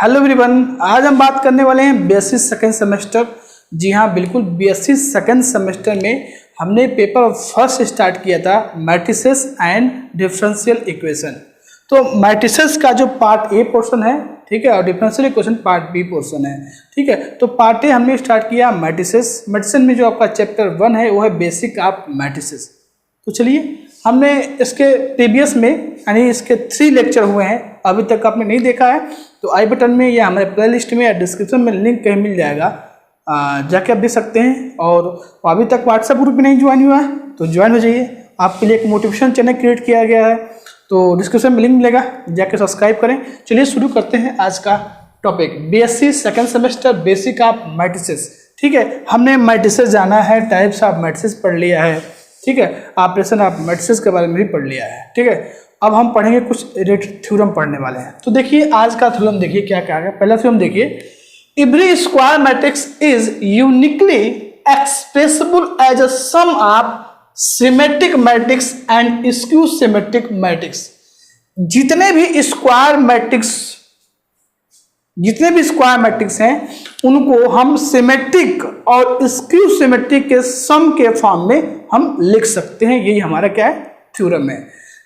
Hello everyone, आज हम बात करने वाले हैं बीएससी सेकेंड सेमेस्टर। जी हाँ, बिल्कुल बीएससी सेकेंड सेमेस्टर में हमने पेपर फर्स्ट स्टार्ट किया था मैट्रिसेस एंड डिफरेंशियल इक्वेशन। तो मैट्रिसेस का जो पार्ट ए पोर्शन है, ठीक है, और differential equation part B portion है, ठीक है। तो पार्ट ए हमने स्टार्ट किया मैट्रिसेस। मैट्रिसेस में जो आपका चैप्टर 1 है वो है बेसिक ऑफ मैट्रिसेस। तो चलिए, हमने इसके प्रीवियस में यानी इसके 3 लेक्चर हुए हैं, अभी तक आपने नहीं देखा है तो आई बटन में या हमारे प्ले लिस्ट में या डिस्क्रिप्शन में लिंक कहीं मिल जाएगा, जाके आप देख सकते हैं। और अभी तक व्हाट्सएप ग्रुप में नहीं ज्वाइन हुआ है तो ज्वाइन हो जाइए। आपके लिए एक मोटिवेशन चैनल क्रिएट किया गया है, तो डिस्क्रिप्शन में लिंक मिलेगा, जाके सब्सक्राइब करें। चलिए शुरू करते हैं आज का topic, BSc second semester basic of matrices. ठीक है, हमने मैट्रिसेस जाना है, टाइप्स ऑफ मैट्रिसेस पढ़ लिया है, ठीक है, ऑपरेशन ऑफ मैट्रिसेस के बारे में भी पढ़ लिया है, ठीक है। अब हम पढ़ेंगे कुछ रिलेटेड थ्योरम पढ़ने वाले हैं। तो देखिए आज का थ्योरम देखिए क्या क्या है। पहला थ्योरम देखिए, every square matrix is uniquely expressible as a sum of symmetric matrix and skew symmetric matrix. जितने भी स्क्वायर मैट्रिक्स हैं उनको हम सिमेट्रिक और स्क्यू सिमेट्रिक के सम के फॉर्म में हम लिख सकते हैं। यही हमारा क्या है, थ्योरम है,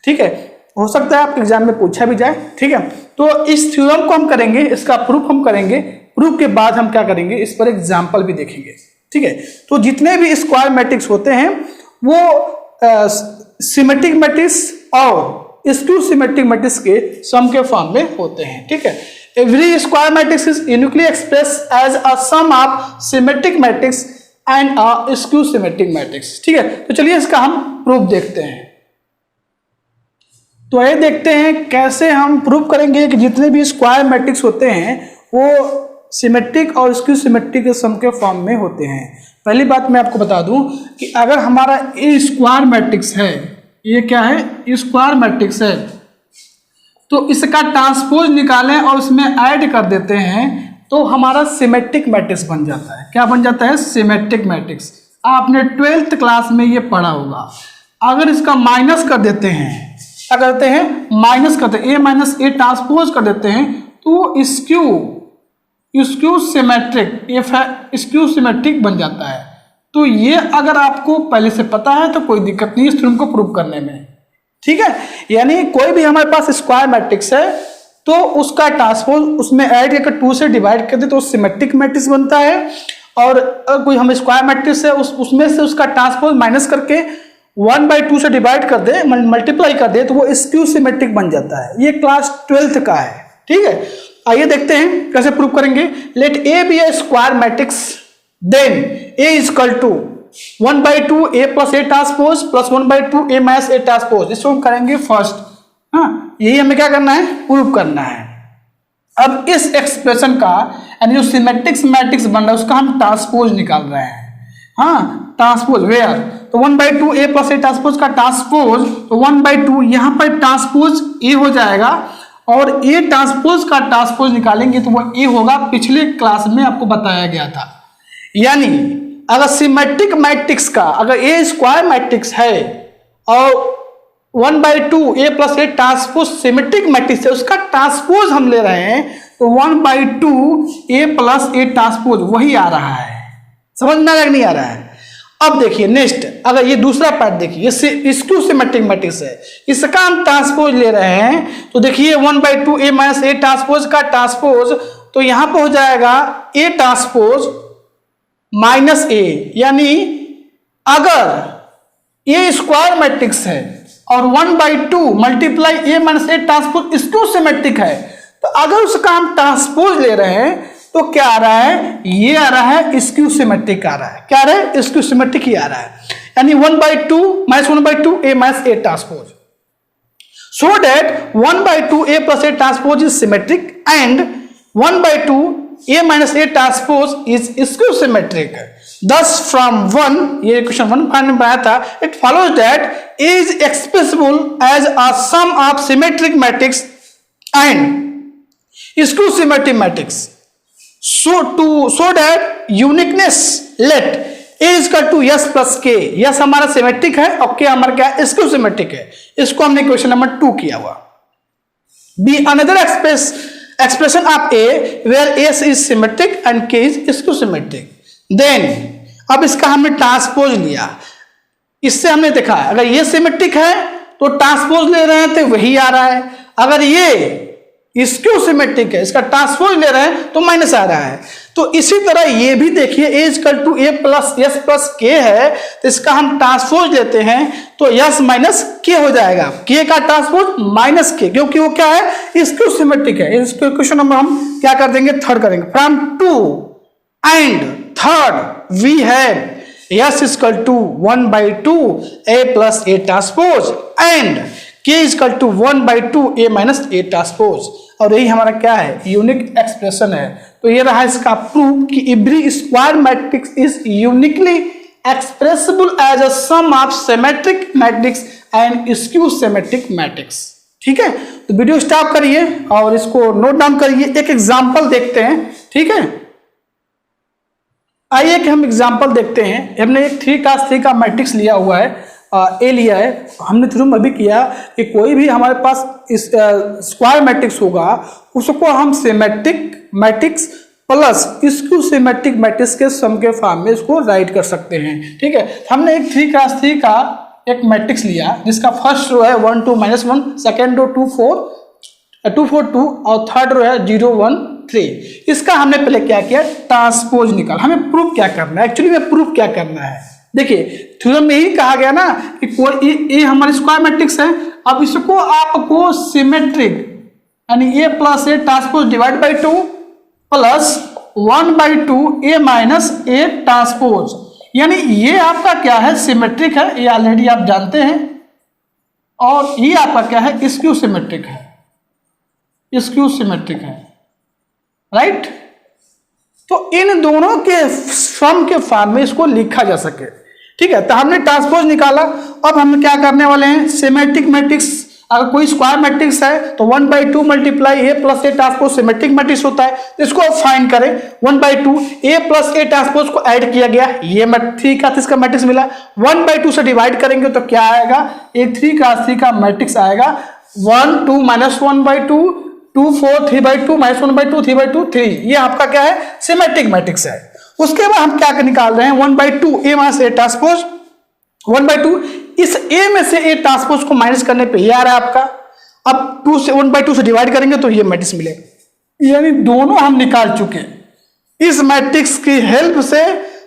ठीक है। हो सकता है आपके एग्जाम में पूछा भी जाए, ठीक है। तो इस थ्योरम को हम करेंगे, इसका प्रूफ हम करेंगे, प्रूफ के बाद हम क्या करेंगे, इस पर एग्जाम्पल भी देखेंगे, ठीक है। तो जितने भी स्क्वायर मैट्रिक्स होते हैं वो सिमेट्रिक मैट्रिक्स और स्क्यू सिमेट्रिक मैट्रिक्स के सम के फॉर्म में होते हैं, ठीक है। Every square matrix is uniquely express as a sum of symmetric matrix and a skew symmetric matrix, ठीक है। तो चलिए इसका हम प्रूफ देखते हैं। तो ये देखते हैं कैसे हम प्रूव करेंगे कि जितने भी स्क्वायर मैट्रिक्स होते हैं वो सिमेट्रिक और स्क्यू सिमेट्रिक के सम के फॉर्म में होते हैं। पहली बात मैं आपको बता दूं कि अगर हमारा ये स्क्वायर मैट्रिक्स है, ये क्या है, स्क्वायर मैट्रिक्स है, तो इसका ट्रांसपोज निकालें और उसमें ऐड कर देते हैं तो हमारा सिमेट्रिक मैट्रिक्स बन जाता है। क्या बन जाता है, सिमेट्रिक मैट्रिक्स। आपने 12th क्लास में ये पढ़ा होगा। अगर इसका माइनस कर देते हैं, क्या करते हैं, माइनस करते हैं, ए माइनस ए ट्रांसपोज कर देते हैं तो स्क्यू सिमेट्रिक बन जाता है। तो ये अगर आपको पहले से पता है तो कोई दिक्कत नहीं इस थ्योरम को प्रूव करने में, ठीक है। यानी कोई भी हमारे पास स्क्वायर मैट्रिक्स है तो उसका ट्रांसपोज उसमें ऐड करके 2 से डिवाइड कर दे तो सिमेट्रिक मैट्रिक्स बनता है। और कोई हम स्क्वायर मैट्रिक्स है उसमें से उसका ट्रांसपोज माइनस करके 1/2 से डिवाइड कर दे, मल्टीप्लाई कर दे तो वो स्क्यू सिमेट्रिक बन जाता है। ये क्लास 12th का है, ठीक है। आइए देखते हैं कैसे प्रूव करेंगे। Let A be a square matrix then A is equal to 1/2 A plus A transpose plus 1/2 A minus A transpose. इसको हम करेंगे फर्स्ट, हाँ, यही हमें क्या करना है, प्रूव करना है। अब इस एक्सप्रेशन का यानी जो सिमेट्रिक मैट्रिक्स बन रहा है उसका हम ट्रांसपोज निकाल रहे हैं, हाँ, ट्रांसपोज वेयर, तो 1/2 ए प्लस ए ट्रांसपोज का ट्रांसपोज, तो 1/2 यहां पर ट्रांसपोज ए हो जाएगा और ए ट्रांसपोज का ट्रांसपोज निकालेंगे तो वो ए होगा, पिछले क्लास में आपको बताया गया था। यानी अगर सिमेट्रिक मैट्रिक्स का, अगर ए स्क्वायर मैट्रिक्स है और 1/2 A plus A transpose symmetric matrix है, उसका ट्रांसपोज हम ले रहे हैं तो 1/2 ए प्लस ए ट्रांसपोज वही आ रहा है। समझ में आ रहा है, नहीं आ रहा है? अब देखिए नेक्स्ट, अगर ये दूसरा पार्ट देखिए, ये स्क्यू सिमेट्रिक मैट्रिक्स है, इसका हम ट्रांसपोज ले रहे हैं तो देखिए 1/2 ए माइनस ए ट्रांसपोज का ट्रांसपोज, तो यहां पर हो जाएगा ए ट्रांसपोज माइनस ए। यानी अगर ए स्क्वायर मैट्रिक्स है और 1/2 multiply A minus A transpose skew symmetric है, तो अगर उसका हम ट्रांसपोज ले रहे हैं तो क्या आ रहा है, ये आ रहा है स्क्यू सिमेट्रिक आ रहा है। क्या आ रहा है, स्क्यू सिमेट्रिक ही आ रहा है। यानी 1/2 minus 1/2 A minus A transpose, so that 1/2 A plus A transpose is symmetric and 1/2 A minus A transpose is skew symmetric. Thus from 1, ये क्वेश्चन 1 में बनाया था, it follows that A is expressible as a sum of symmetric matrix and skew symmetric matrix. So that uniqueness let A is equal to S plus K. Yes हमारा symmetric है और K हमारा क्या है, skew symmetric है। इसको हमने question number 2 किया हुआ। B another express expression of A where S is symmetric and K is skew symmetric. Then अब इसका हमने ट्रांसपोज लिया, इससे हमने देखा अगर ये सिमेट्रिक है तो ट्रांसपोज ले रहे हैं तो वही आ रहा है, अगर ये स्क्यू सिमेट्रिक है इसका ट्रांसपोज ले रहे हैं तो माइनस आ रहा है। तो इसी तरह ये भी देखिए A equal to A plus S plus K है तो इसका हम ट्रांसपोज लेते हैं तो एस माइनस के हो जाएगा, के का ट्रांसपोज माइनस के, क्योंकि वो क्या है स्क्यू सिमेट्रिक है। इसको इक्वेशन नंबर हम क्या कर देंगे थर्ड करेंगे। From two and third we have S equal to 1/2 A plus A transpose and K equal to 1/2 A minus A transpose, और यही हमारा क्या है यूनिक एक्सप्रेशन है। तो ये रहा इसका प्रूफ कि every square matrix is uniquely expressible as a sum of symmetric matrix and skew symmetric matrix. ठीक है, तो वीडियो स्टॉप करिए और इसको नोट डाउन करिए, एक एग्जांपल देखते हैं। ठीक है, आइए कि हम एग्जांपल देखते हैं। हमने एक 3x3 का मैट्रिक्स लिया हुआ है, ए लिया है। हमने थ्रू में भी किया कि कोई भी हमारे पास इस स्क्वायर मैट्रिक्स होगा उसको हम symmetric matrix plus skew symmetric matrix के सम के फॉर्म में इसको राइट कर सकते हैं। ठीक है, हमने एक 3x3 का एक मैट्रिक्स लिया जिसका फर्स्ट रो है 1 2 -1, सेकेंड रो 2 4 2 और थर्ड रो है 0 1 3। इसका हमने पहले क्या किया ट्रांसपोज निकाल। हमें प्रूफ क्या करना है, एक्चुअली में प्रूफ क्या करना है। देखिए थ्योरम में यही कहा गया ना कि कोई ये हमारे स्क्वायर मैट्रिक्स है, अब इसको आपको सिमेट्रिक यानी A plus A transpose divide by 2 plus 1/2 A minus A transpose, यानी ये आपका क्या है सिमेट्रिक है, ये ऑलरेडी आप जानते हैं, और ये आपका क्या है स्क्यू सिमेट्रिक है, स्क्यू सिमेट्रिक है, राइट। तो इन दोनों के सम के फॉर्म में इसको लिखा जा सके। ठीक है, तो हमने ट्रांसपोज निकाला। अब हम क्या करने वाले हैं सिमेट्रिक मैट्रिक्स, अगर कोई स्क्वायर मैट्रिक्स है तो 1/2 multiply A plus A transpose symmetric matrix होता है, तो इसको अब फाइंड करें। 1/2 ए प्लस ए ट्रांसपोज को ऐड किया गया, ये 3x3 का मैट्रिक्स मिला, 1/2 से डिवाइड करेंगे तो क्या आएगा एक 3x3 का मैट्रिक्स आएगा 1 2 -1/2 2 4 3/2 -1/2 3/2 3। ये आपका क्या है सिमेट्रिक मैट्रिक्स है। उसके बाद हम क्या निकाल रहे हैं 1/2 ए माइनस ए ट्रांसपोज 1/2, इस ए में से ए ट्रांसपोज को माइनस करने पे ये आ रहा है आपका। अब 2 से 1/2 से डिवाइड करेंगे तो ये मैट्रिक्स मिलेगा, यानी दोनों हम निकाल चुके। इस मैट्रिक्स की हेल्प से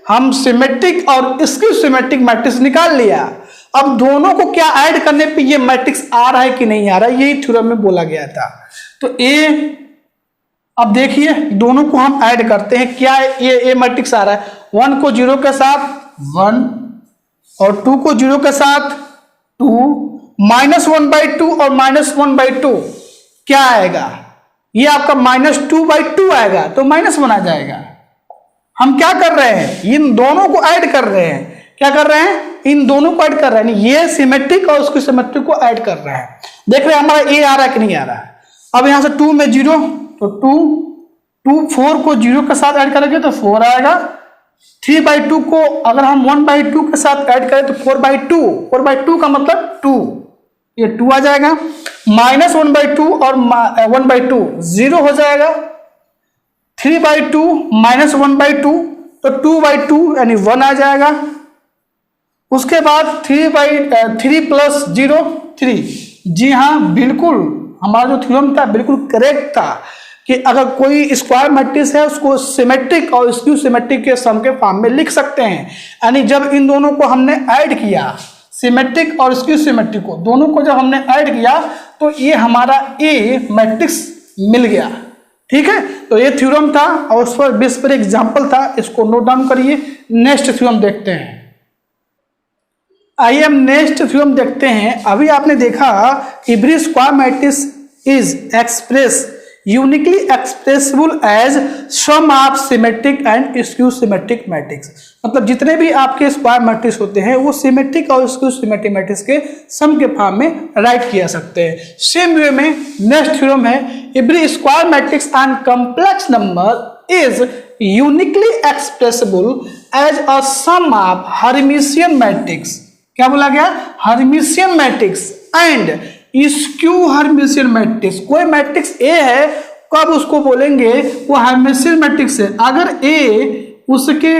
हम सिमेट्रिक और स्क्यू सिमेट्रिक मैट्रिक्स निकाल लिया। अब दोनों को क्या ऐड करने पे ये मैट्रिक्स आ रहा है कि नहीं आ रहा है, यही थ्योरम में बोला गया था। तो ए, अब देखिए दोनों को हम ऐड करते हैं, क्या ये ए मैट्रिक्स आ रहा है 1 को 0 के साथ 1 और 2 को 0 के साथ 2 -1/2 और -1/2 क्या आएगा ये आपका -2/2 आएगा, तो -1 आ जाएगा। हम क्या कर रहे हैं इन दोनों को ऐड कर रहे हैं, क्या कर रहे हैं इन दोनों को ऐड कर रहे हैं, ये सिमेट्रिक और उसकी सिमेट्रिक को ऐड कर रहे हैं। देख रहे हैं हमारा ए आ रहा है कि नहीं आ रहा है। अब यहां से 2 में 0 तो 2 4 को 0 के साथ ऐड करेंगे तो 4 आएगा। 3/2 को अगर हम 1/2 के साथ ऐड करें तो 4/2 का मतलब 2, ये 2 आ जाएगा। -1/2 और 1/2 0 हो जाएगा। 3/2 -1/2 तो 2/2 यानी 1 आ जाएगा। उसके बाद 3 प्लस 0 3। जी हाँ, बिल्कुल हमारा जो थ्योरम था बिल्कुल करेक्ट था कि अगर कोई स्क्वायर मैट्रिक्स है उसको सिमेट्रिक और स्क्यू सिमेट्रिक के सम के फॉर्म में लिख सकते हैं। यानी जब इन दोनों को हमने ऐड किया सिमेट्रिक और स्क्यू सिमेट्रिक को दोनों को जब हमने ऐड किया तो ये हमारा ए मैट्रिक्स मिल गया। ठीक है, तो ये थ्योरम था और उस पर बेस पर एग्जाम्पल था, इसको नोट डाउन करिए। नेक्स्ट थ्योरम देखते हैं। आइए हम नेक्स्ट थ्योरम देखते हैं। अभी आपने देखा every square matrix is express uniquely expressible as sum of symmetric and skew symmetric matrix, मतलब जितने भी आपके स्क्वायर मैट्रिक्स होते हैं वो सिमेट्रिक और स्क्यू सिमेट्रिक मैट्रिक्स के सम के फॉर्म में राइट किया सकते हैं। सेम वे में नेक्स्ट थ्योरम है every square matrix and complex number is uniquely expressible as a sum of Hermitian matrix. क्या बोला गया Hermitian matrix and skew Hermitian matrix. कोई मैट्रिक्स ए है कब उसको बोलेंगे वो हर्मिशियन मैट्रिक्स है? अगर ए उसके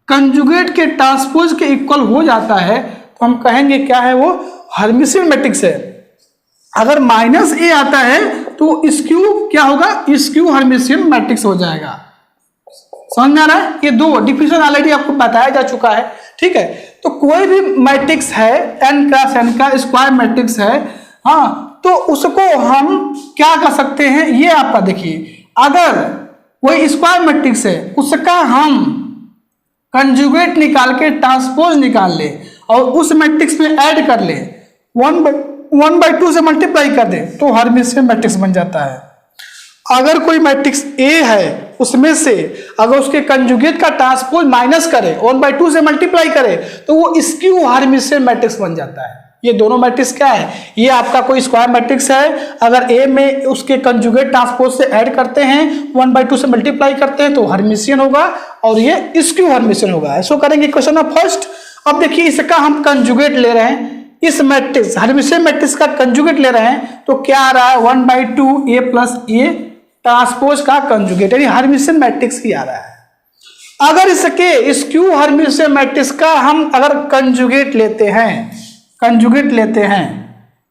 कंजुगेट के ट्रांसपोज के इक्वल हो जाता है तो हम कहेंगे क्या है वो हर्मिशियन मैट्रिक्स है। अगर माइनस ए आता है तो स्क्यू क्या होगा? स्क्यू हर्मिशियन मैट्रिक्स हो जाएगा। समझ में आ रहा है? ये दो डिफिनेशन ऑलरेडी आपको बताया जा चुका है, ठीक है। तो कोई भी मैट्रिक्स है n क्रॉस n का स्क्वायर मैट्रिक्स है, हाँ, तो उसको हम क्या कर सकते हैं? ये आपका देखिए, अगर कोई स्क्वायर मैट्रिक्स है उसका हम कंजुगेट निकाल के ट्रांसपोज निकाल ले और उस मैट्रिक्स में ऐड कर ले, 1/2 से मल्टीप्लाई कर दे तो हर्मिशियन मैट्रिक्स बन जाता है। अगर कोई मैट्रिक्स ए है उसमें से अगर उसके कंजुगेट का ट्रांसपोज माइनस करे 1/2 से मल्टीप्लाई करे तो वो स्क्यू हर्मिशियन मैट्रिक्स बन जाता है। ये दोनों मैट्रिक्स क्या है? ये आपका कोई स्क्वायर मैट्रिक्स है, अगर ए में उसके कंजुगेट ट्रांसपोज से ऐड करते हैं 1/2 से मल्टीप्लाई करते हैं तो हर्मिशियन होगा और ये स्क्यू हर्मिशियन होगा। ऐसा करेंगे क्वेश्चन नंबर फर्स्ट। अब देखिए इसका हम कंजुगेट ले रहे हैं, इस मैट्रिक्स हर्मिशियन मैट्रिक्स का कंजुगेट ले रहे हैं तो क्या आ रहा है? 1/2 a प्लस a ट्रांसपोज का कंजुगेट, यानी हर्मिशियन मैट्रिक्स ही आ रहा है। अगर इसके स्क्यू हर्मिशियन मैट्रिक्स का हम अगर कंजुगेट लेते हैं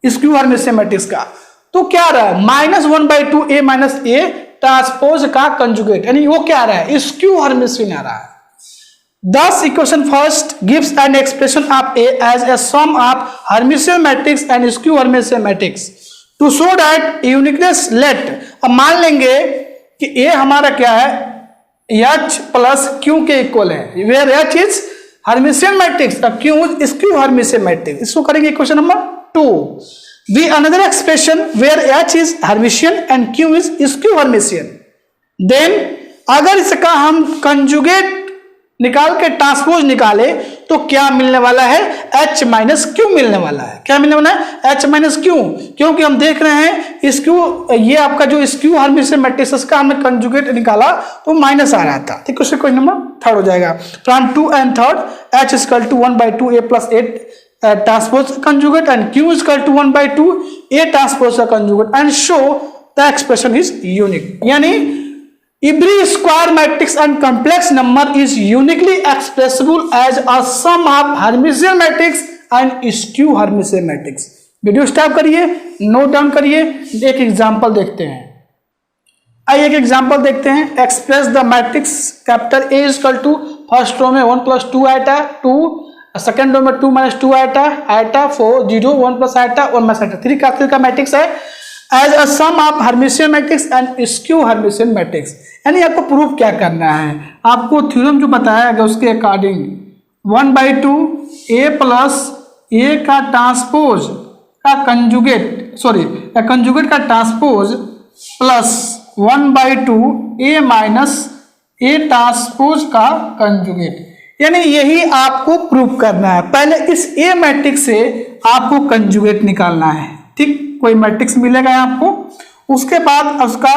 स्क्यू हर्मिशियन मैट्रिक्स का तो क्या आ रहा है? -1/2 a माइनस a ट्रांसपोज का कंजुगेट, यानी वो क्या आ रहा है? स्क्यू हर्मिशियन आ रहा है। Thus, equation first gives an expression of A as a sum of Hermitian matrix and skew Hermitian matrix. To show that uniqueness, let अब मान लेंगे कि A हमारा क्या है? H प्लस Q के इक्वल है, where H is Hermitian matrix और Q is skew Hermitian matrix. इसको करेंगे question number 2. The another expression where H is Hermitian and Q is skew Hermitian. Then अगर इसका हम कंजुगेट निकाल के ट्रांसपोज निकाले तो क्या मिलने वाला है? H माइनस क्यू मिलने वाला है। क्या मिलने वाला है? H माइनस क्यू, क्योंकि हम देख रहे हैं स्क्यू, ये आपका जो स्क्यू हर्मिशियन मैट्रिक्स का हमने कंजुगेट निकाला तो माइनस आ रहा था, ठीक है। उससे क्वेश्चन नंबर 3 हो जाएगा। From 2 and 3 H is equal to 1/2 a plus 8 transpose conjugate and Q is equal to 1/2 a transpose का conjugate and show the expression is unique, यानी every square matrix and complex number is uniquely expressible as a sum of Hermitian matrix and skew Hermitian matrix. Video stop करिए, note down करिए, एक example देखते हैं। आइए एक example देखते हैं। Express the matrix capital A is equal to first row में 1 + 2 आइटा 2, सेकंड रो में 2 - 2 आइटा 4 0 1 + आइटा 1 - आइटा 3 का मैट्रिक्स है as a sum of Hermitian matrix and skew Hermitian matrix. यानी आपको प्रूफ क्या करना है? आपको थ्योरम जो बताया गया उसके अकॉर्डिंग 1/2 a प्लस a का ट्रांसपोज का कंजुगेट, कंजुगेट का transpose plus 1/2 a minus a transpose का कंजुगेट, यानी यही आपको प्रूफ करना है। पहले इस a मैट्रिक्स से आपको कंजुगेट निकालना है, ठीक। कोई मैट्रिक्स मिलेगा आपको, उसके बाद उसका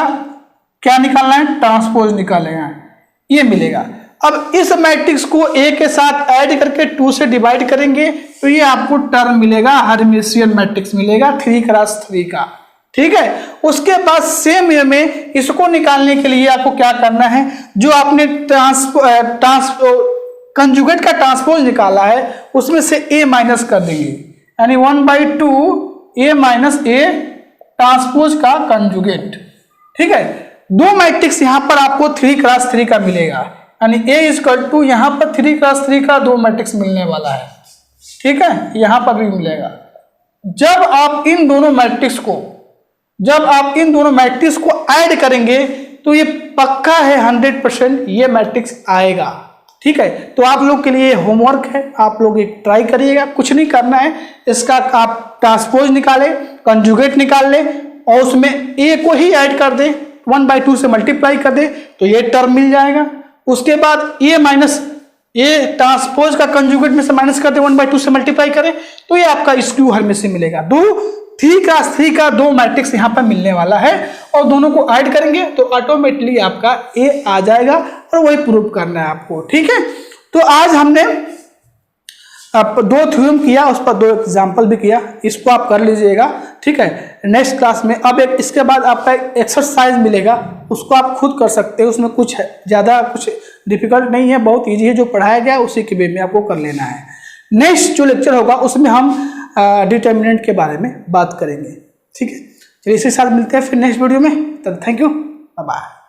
क्या निकालना है? ट्रांसपोज निकालेगा, ये मिलेगा। अब इस मैट्रिक्स को A के साथ ऐड करके 2 से डिवाइड करेंगे तो ये आपको टर्म मिलेगा, हर्मिशियन मैट्रिक्स मिलेगा 3 × 3 का, ठीक है। उसके बाद सेम वे में इसको निकालने के लिए आपको क्या करना है? जो आपने कंजुगेट का ट्रांसपोज निकाला है उसमें से A माइनस कर देंगे, यानी 1/2 a माइनस a ट्रांसपोज का कंजुगेट, ठीक है। दो मैट्रिक्स यहां पर आपको 3 × 3 का मिलेगा, यानी a इज इक्वल टू यहां पर 3 × 3 का दो मैट्रिक्स मिलने वाला है, ठीक है। यहां पर भी मिलेगा। जब आप इन दोनों मैट्रिक्स को ऐड करेंगे तो ये पक्का है 100% ये मैट्रिक्स आएगा, ठीक है। तो आप लोग के लिए होमवर्क है, आप लोग एक ट्राई करिएगा, कुछ नहीं करना है, इसका आप ट्रांसपोज निकाले, कंजुगेट निकाल ले और उसमें a को ही ऐड कर दे, 1/2 से मल्टीप्लाई कर दे तो ये टर्म मिल जाएगा। उसके बाद a माइनस a ट्रांसपोज का कंजुगेट में से माइनस कर दे, 1/2 से मल्टीप्लाई करें तो ये आपका स्क्यू हर्मिशियन मिलेगा। 3 × 3 का दो मैट्रिक्स यहाँ पर मिलने वाला है और दोनों को ऐड करेंगे तो ऑटोमेटिकली आपका A आ जाएगा और वही प्रूव करना है आपको, ठीक है। तो आज हमने आप 2 थ्योरम किया, उस पर 2 एग्जाम्पल भी किया, इसको आप कर लीजिएगा, ठीक है। नेक्स्ट क्लास में अब एक इसके बाद आपका एक्सरसाइज मिलेगा, उसको आप खुद कर सकते हो, उसमें कुछ ज़्यादा कुछ डिफिकल्ट नहीं है, बहुत इजी है, जो पढ़ाया गया उसी के वे में आपको कर लेना है। नेक्स्ट जो लेक्चर होगा उसमें हम डिटर्मिनेंट के बारे में बात करेंगे, ठीक है। चलिए इसी साथ मिलते हैं फिर नेक्स्ट वीडियो में, तब थैंक यू, बाय बाय।